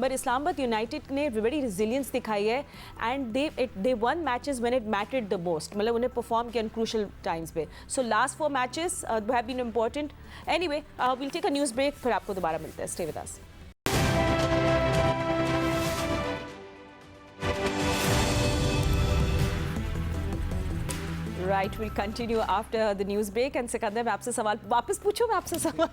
But Islamabad United ने बड़ी resilience दिखाई है and they won matches when it mattered the most, मतलब उन्हें परफॉर्म किया क्रूशल टाइम्स पे. So last 4 matches have been important. Anyway we'll take a news break, फिर आपको दोबारा मिलते हैं. Stay with us. Right, will continue after the news break. And Sikandar, मैं आपसे सवाल वापस पूछूं, मैं आपसे सवाल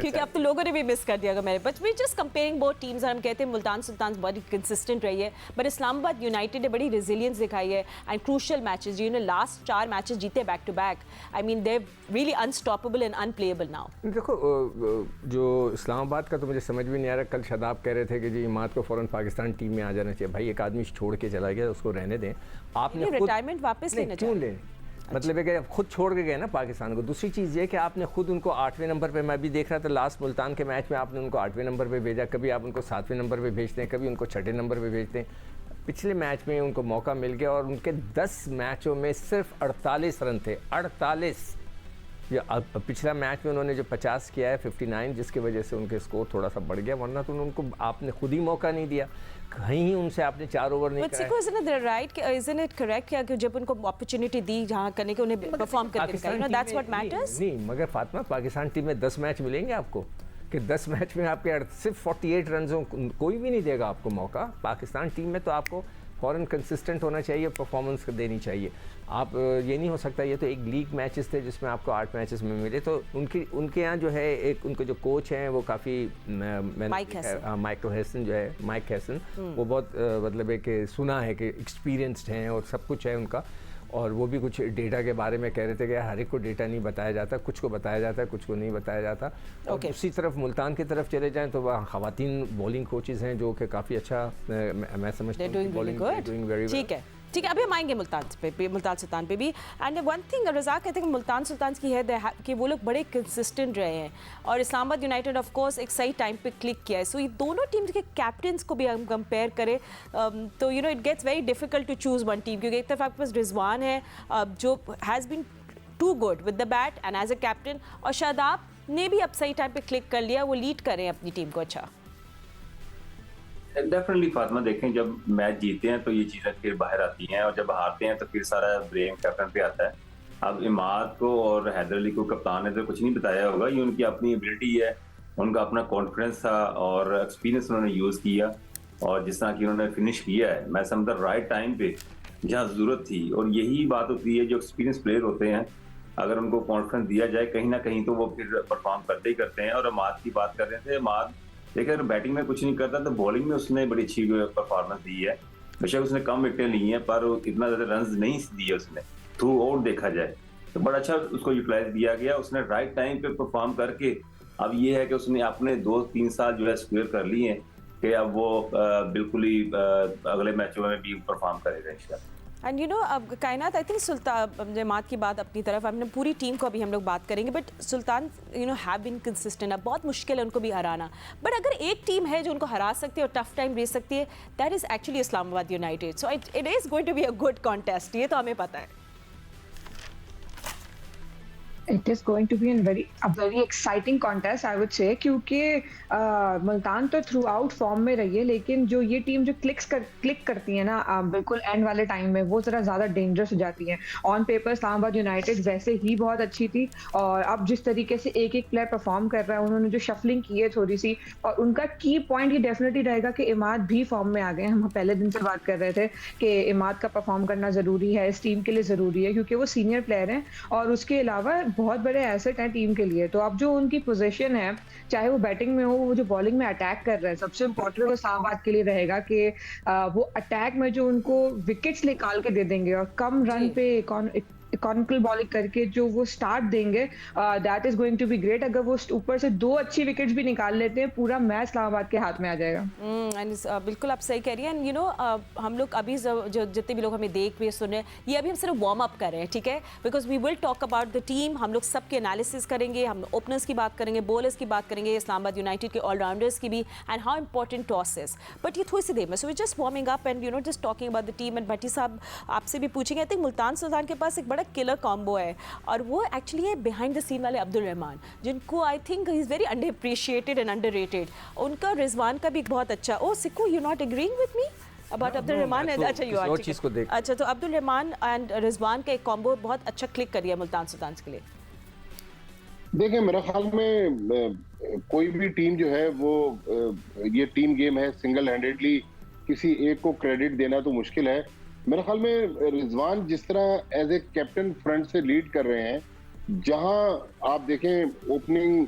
क्योंकि अब तो लोगों ने भी मिस कर दिया अगर मेरे, but we just comparing both teams. हम कहते हैं मुल्तान सुल्तान बड़ी कंसिस्टेंट रही है, बट इस्लामाबाद यूनाइटेड ने बड़ी रेजिलियंस दिखाई है एंड क्रूशल मैचेस, जिन्होंने लास्ट 4 मैचेस जीते back to back. I mean they really unstoppable and unplayable now. देखो, जो इस्लामाबाद का तो मुझे समझ भी नहीं आ रहा. कल शादाब कह रहे थे कि जी इमाद को फ़ौरन पाकिस्तान टीम में आ जाना चाहिए. भाई, एक आदमी छोड़ के चला गया, उसको रहने दें. आपने रिटायरमेंट वापस लेना चाहिए. मतलब है कि खुद छोड़ के गए ना पाकिस्तान को. दूसरी चीज़ ये कि आपने खुद उनको 8वें नंबर पे, मैं भी देख रहा था लास्ट मुल्तान के मैच में, आपने उनको 8वें नंबर पे भेजा. कभी आप उनको 7वें नंबर पे भेजते हैं, कभी उनको 6ठे नंबर पे भेजते हैं. पिछले मैच में उनको मौका मिल गया और उनके 10 मैचों में सिर्फ 48 रन थे. 48. पिछला मैच में उन्होंने जो 50 किया है, 59, जिसकी वजह से उनके स्कोर थोड़ा सा बढ़ गया. वरना तो उनको आपने खुद ही मौका नहीं दिया, कहीं ही उनसे आपने 4 ओवर नहीं कराए. Isn't it correct कि जब उनको अपॉर्चुनिटी दी जहां करने के, उन्हें परफॉर्म करके दिखाया, दैट्स व्हाट मैटर्स. नहीं, मगर फातिमा, पाकिस्तान टीम में 10 मैच मिलेंगे आपको कि 10 मैच में आपके सिर्फ 48 रन हो, कोई भी नहीं देगा आपको मौका. पाकिस्तान टीम में तो आपको फ़ौरन कंसिस्टेंट होना चाहिए, परफॉर्मेंस देनी चाहिए. आप ये नहीं हो सकता. ये तो एक लीग मैचेस थे जिसमें आपको 8 मैचेस में मिले. तो उनके यहाँ जो है, एक उनके जो कोच हैं वो काफ़ी, माइकल हैसन जो है, माइक हैसन, वो बहुत मतलब है कि सुना है कि एक्सपीरियंस्ड हैं और सब कुछ है उनका. और वो भी कुछ डेटा के बारे में कह रहे थे कि हर एक को डेटा नहीं बताया जाता, कुछ को बताया जाता है, कुछ को नहीं बताया जाता. और दूसरी तरफ मुल्तान की तरफ चले जाएं तो वहाँ ख़वातीन बॉलिंग कोचेज़ हैं जो कि काफ़ी अच्छा, मैं समझता हूँ बॉलिंग डूइंग वेरी वेल. ठीक है, अभी हम आएंगे मुल्तान सुल्तान पे भी. एंड वन थिंग रज़ा कहते हैं कि मुल्तान सुल्तान की है कि वो लोग बड़े कंसिस्टेंट रहे हैं और इस्लामाबाद यूनाइटेड ऑफ कोर्स एक सही टाइम पे क्लिक किया है. सो ये दोनों टीम्स के कैप्टन्स को भी हम कंपेयर करें तो you know it gets very difficult to choose one team, क्योंकि एक तरफ आपके पास रिजवान है जो has been too good with the bat and as a captain, और शादाब ने भी अब सही टाइम पे क्लिक कर लिया, वो लीड करें अपनी टीम को. अच्छा, डेफिनेटली फातिमा, देखें जब मैच जीते हैं तो ये चीज़ें फिर बाहर आती हैं और जब हारते हैं तो फिर सारा ब्लेम कैप्टन पे आता है. अब इमाद को और हैदर अली को कप्तान ने तो कुछ नहीं बताया होगा, ये उनकी अपनी एबिलिटी है, उनका अपना कॉन्फिडेंस था और एक्सपीरियंस उन्होंने यूज़ किया और जिस तरह की उन्होंने फिनिश किया है, मैं समझता राइट टाइम पे जहाँ ज़रूरत थी. और यही बात होती है, जो एक्सपीरियंस प्लेयर होते हैं अगर उनको कॉन्फिडेंस दिया जाए कहीं ना कहीं तो वो फिर परफॉर्म करते ही करते हैं. और इमाद की बात कर रहे थे, इमाद देखिए अगर बैटिंग में कुछ नहीं करता तो बॉलिंग में उसने बड़ी अच्छी परफॉर्मेंस दी है. बेशक उसने कम विकेटें ली हैं पर इतना ज़्यादा रन नहीं दिए उसने, थ्रू आउट देखा जाए तो बड़ा अच्छा उसको यूटिलाइज किया गया. उसने राइट टाइम पे परफॉर्म करके अब ये है कि उसने अपने 2-3 साल जो है स्क्वेयर कर लिए हैं कि अब वो बिल्कुल ही अगले मैचों में भी परफॉर्म करेगा इंशाल्लाह. एंड यू नो अब कायनात, आई थिंक सुल्तान जमात की बात अपनी तरफ, हमने पूरी टीम को अभी हम लोग बात करेंगे, but Sultan you know have been consistent. अब बहुत मुश्किल है उनको भी हराना, बट अगर एक टीम है जो उनको हरा सकती है और टफ टाइम दे सकती है, that is actually Islamabad United. So it is going to be a good contest, ये तो हमें पता है. It is going to be a very exciting contest, I would say, क्योंकि मुल्तान तो थ्रू आउट फॉर्म में रही है, लेकिन जो ये टीम जो क्लिक करती है ना बिल्कुल एंड वाले टाइम में, वो ज़रा ज़्यादा डेंजरस हो जाती है. ऑन पेपर इस्लामाबाद यूनाइटेड वैसे ही बहुत अच्छी थी और अब जिस तरीके से एक एक प्लेयर परफॉर्म कर रहा है, उन्होंने जो शफलिंग की है थोड़ी सी, और उनका की पॉइंट ये डेफिनेटली रहेगा कि इमाद भी फॉर्म में आ गए. हम पहले दिन से बात कर रहे थे कि इमाद का परफॉर्म करना ज़रूरी है, इस टीम के लिए ज़रूरी है, क्योंकि वो सीनियर प्लेयर हैं और उसके अलावा बहुत बड़े एसेट हैं टीम के लिए. तो अब जो उनकी पोजीशन है, चाहे वो बैटिंग में हो, वो जो बॉलिंग में अटैक कर रहे हैं, सबसे इम्पोर्टेंट वो इस्लामाबाद के लिए रहेगा कि वो अटैक में जो उनको विकेट्स निकाल के दे देंगे और कम रन पे इकोनॉमिकल बॉलिंग करके जो वो स्टार्ट देंगे, that is going to be great. अगर वो ऊपर से 2 अच्छी विकेट्स भी निकाल लेते हैं, पूरा मैच इस्लामाबाद के हाथ में आ जाएगा. बिल्कुल आप सही कह रही हैं. एंड यू नो हम लोग अभी जो जितने भी लोग हमें देख रहे सुन रहे हैं, ये अभी हम सिर्फ वार्म अप कर रहे हैं, ठीक है, because we will talk about the team. हम लोग सबके एनालिसिस करेंगे, हम ओपनर्स की बात करेंगे, बॉलर्स की बात करेंगे, इस्लामाबाद यूनाइटेड के ऑलराउंडर्स की भी, and how important toss is. But ये थोड़ी सी देर में, so we just warming up and you know just talking about the team. And Bhatti साहब आपसे भी पूछेंगे, आई थिंक मुल्तान सुल्तान के पास एक बड़ा किलर कॉम्बो है, और वो एक्चुअली है बिहाइंड द सीन वाले अब्दुल रहमान, जिनको I think is very underappreciated and underrated. उनका रिजवान का भी बहुत अच्छा। Oh Sikku, you not agreeing with me about Abdul Rahman? अच्छा यू आर, चीज़ को देख। अच्छा, तो अब्दुल रहमान एंड रिजवान का एक कॉम्बो बहुत अच्छा क्लिक कर दिया मुल्तान सुल्तान्स के लिए। देखिए, मेरे ख्याल में कोई भी टीम जो है वो ये टीम गेम है, सिंगल हैंडेडली किसी एक को क्रेडिट देना तो मुश्किल है। मेरे ख्याल में रिजवान जिस तरह एज ए कैप्टन फ्रंट से लीड कर रहे हैं, जहां आप देखें ओपनिंग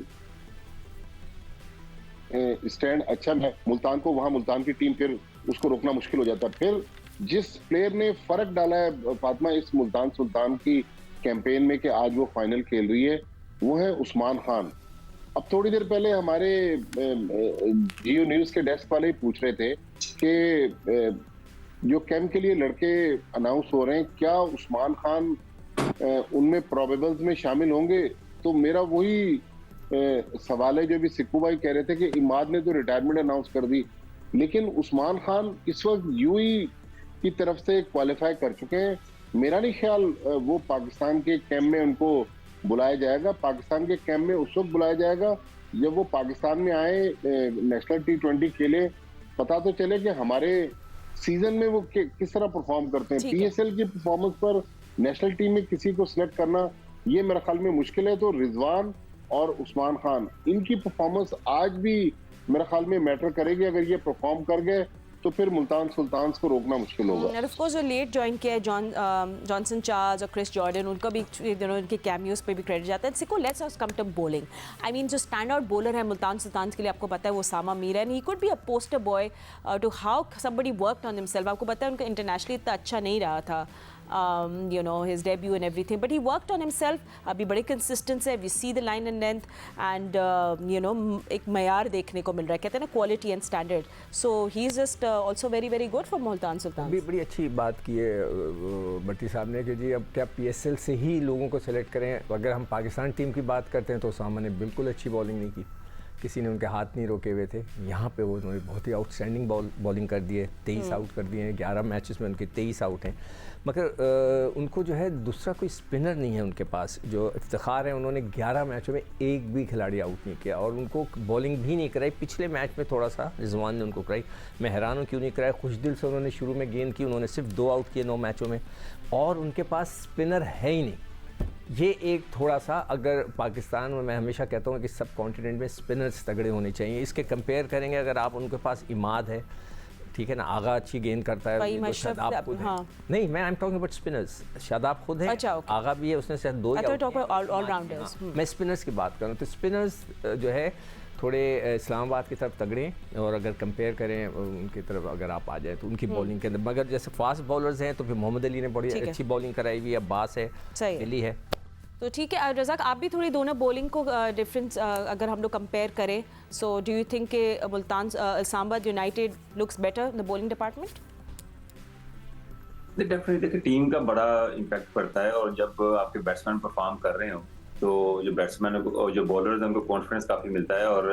स्टैंड अच्छा है मुल्तान को, वहां मुल्तान की टीम फिर उसको रोकना मुश्किल हो जाता है। फिर जिस प्लेयर ने फर्क डाला है फातिमा इस मुल्तान सुल्तान की कैंपेन में कि आज वो फाइनल खेल रही है, वो है उस्मान खान। अब थोड़ी देर पहले हमारे जियो न्यूज के डेस्क वाले ही पूछ रहे थे कि जो कैंप के लिए लड़के अनाउंस हो रहे हैं, क्या उस्मान खान उनमें प्रोबेबल्स में शामिल होंगे? तो मेरा वही सवाल है जो भी सिक्कू भाई कह रहे थे कि इमाद ने तो रिटायरमेंट अनाउंस कर दी, लेकिन उस्मान खान इस वक्त यूएई की तरफ से क्वालिफाई कर चुके हैं। मेरा नहीं ख्याल वो पाकिस्तान के कैंप में उनको बुलाया जाएगा। पाकिस्तान के कैंप में उस वक्त बुलाया जाएगा जब वो पाकिस्तान में आए, नेशनल T20 खेले, पता तो चले कि हमारे सीजन में वो किस तरह परफॉर्म करते हैं। PSL की परफॉर्मेंस पर नेशनल टीम में किसी को सिलेक्ट करना ये मेरे ख्याल में मुश्किल है। तो रिजवान और उस्मान खान, इनकी परफॉर्मेंस आज भी मेरे ख्याल में मैटर करेगी। अगर ये परफॉर्म कर गए तो फिर मुल्तान सुल्तान्स को रोकना मुश्किल होगा। और ऑफ कोर्स जो लेट ज्वाइन किया है जॉनसन चार्ल्स और क्रिस जॉर्डन, उनका भी उनके कैमियोज पे भी क्रेडिट जाता है। Sikku let's us come to bowling. I mean जो स्टैंड आउट बॉलर है मुल्तान सुल्तान्स के लिए, आपको पता है वो उसामा मीर है, and he could be a poster boy to how somebody worked on himself. आपको पता है उनका इंटरनेशनली इतना अच्छा नहीं रहा था, you know, his debut and everything, but he worked on himself. अभी बड़े consistent है, we see the line and length, and you know, एक मयार देखने को मिल रहा है, कहते हैं ना quality and standard. So he is just also very very good for Multan Sultan. भी बड़ी अच्छी बात की है भट्टी साहब ने कि जी अब क्या PSL से ही लोगों को सेलेक्ट करें। अगर हम पाकिस्तान टीम की बात करते हैं तो उसामा ने बिल्कुल अच्छी बॉलिंग नहीं की, किसी ने उनके हाथ नहीं रोके हुए थे। यहाँ पे वो उन्होंने बहुत ही आउटस्टैंडिंग बॉलिंग कर दी है, 23 आउट कर दिए हैं, 11 मैचेस में उनके 23 आउट हैं। मगर उनको जो है दूसरा कोई स्पिनर नहीं है उनके पास। जो इफ्तिखार है, उन्होंने 11 मैचों में एक भी खिलाड़ी आउट नहीं किया, और उनको बॉलिंग भी नहीं कराई। पिछले मैच में थोड़ा सा रिजवान ने उनको कराई, मैं हैरान हूँ क्यों नहीं कराया। खुश दिल से उन्होंने शुरू में गेंद की, उन्होंने सिर्फ 2 आउट किए 9 मैचों में, और उनके पास स्पिनर है ही नहीं। ये एक थोड़ा सा, अगर पाकिस्तान में, मैं हमेशा कहता हूँ कि सब कॉन्टिनेंट में स्पिनर्स तगड़े होने चाहिए। इसके कंपेयर करेंगे, अगर आप उनके पास इमाद है, ठीक है ना, आगा अच्छी गेंद करता है, तो शादाब खुद है। नहीं, मैं I am talking about spinners. Shadab खुद है, आगा भी है, उसने शायद 2 ऑलराउंडर्स। मैं स्पिनर्स की बात कर रहा हूँ। तो स्पिनर्स जो है थोड़े इस्लामाबाद की तरफ तगड़े हैं, और अगर कंपेयर करें उनकी तरफ अगर आप आ जाए तो उनकी बॉलिंग के अंदर, मगर जैसे फास्ट बॉलर्स हैं तो फिर मोहम्मद अली ने बड़ी अच्छी बॉलिंग कराई हुई है, अब्बास है, दिल्ली है। तो ठीक है रज़ाक, आप भी थोड़ी दोनों बॉलिंग को डिफरेंस अगर हम लोग कंपेयर करें, सो डू यू थिंक कि Multan Islamabad United looks better in the bowling department? Definitely team का बड़ा इम्पैक्ट पड़ता है, और जब आपके बैट्समैन परफॉर्म कर रहे हो तो जो बैट्समैन और जो बॉलर्स हैं उनको कॉन्फिडेंस काफ़ी मिलता है। और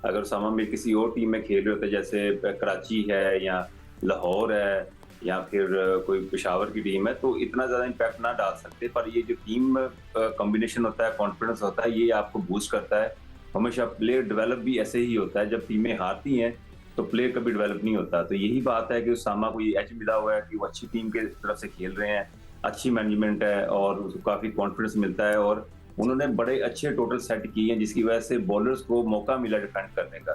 अगर उसामा मीर किसी और टीम में खेल रहे होते, जैसे कराची है या लाहौर है या फिर कोई पेशावर की टीम है, तो इतना ज़्यादा इम्पैक्ट ना डाल सकते। पर ये जो टीम कॉम्बिनेशन होता है, कॉन्फिडेंस होता है, ये आपको बूस्ट करता है। हमेशा प्लेयर डेवलप भी ऐसे ही होता है, जब टीमें हारती हैं तो प्लेयर कभी डेवलप नहीं होता। तो यही बात है कि उसामा को ये एज मिला हुआ है कि वो अच्छी टीम के तरफ से खेल रहे हैं, अच्छी मैनेजमेंट है और उसको काफ़ी कॉन्फिडेंस मिलता है, और उन्होंने बड़े अच्छे टोटल सेट किए हैं जिसकी वजह से बॉलर्स को मौका मिला डिफेंड करने का।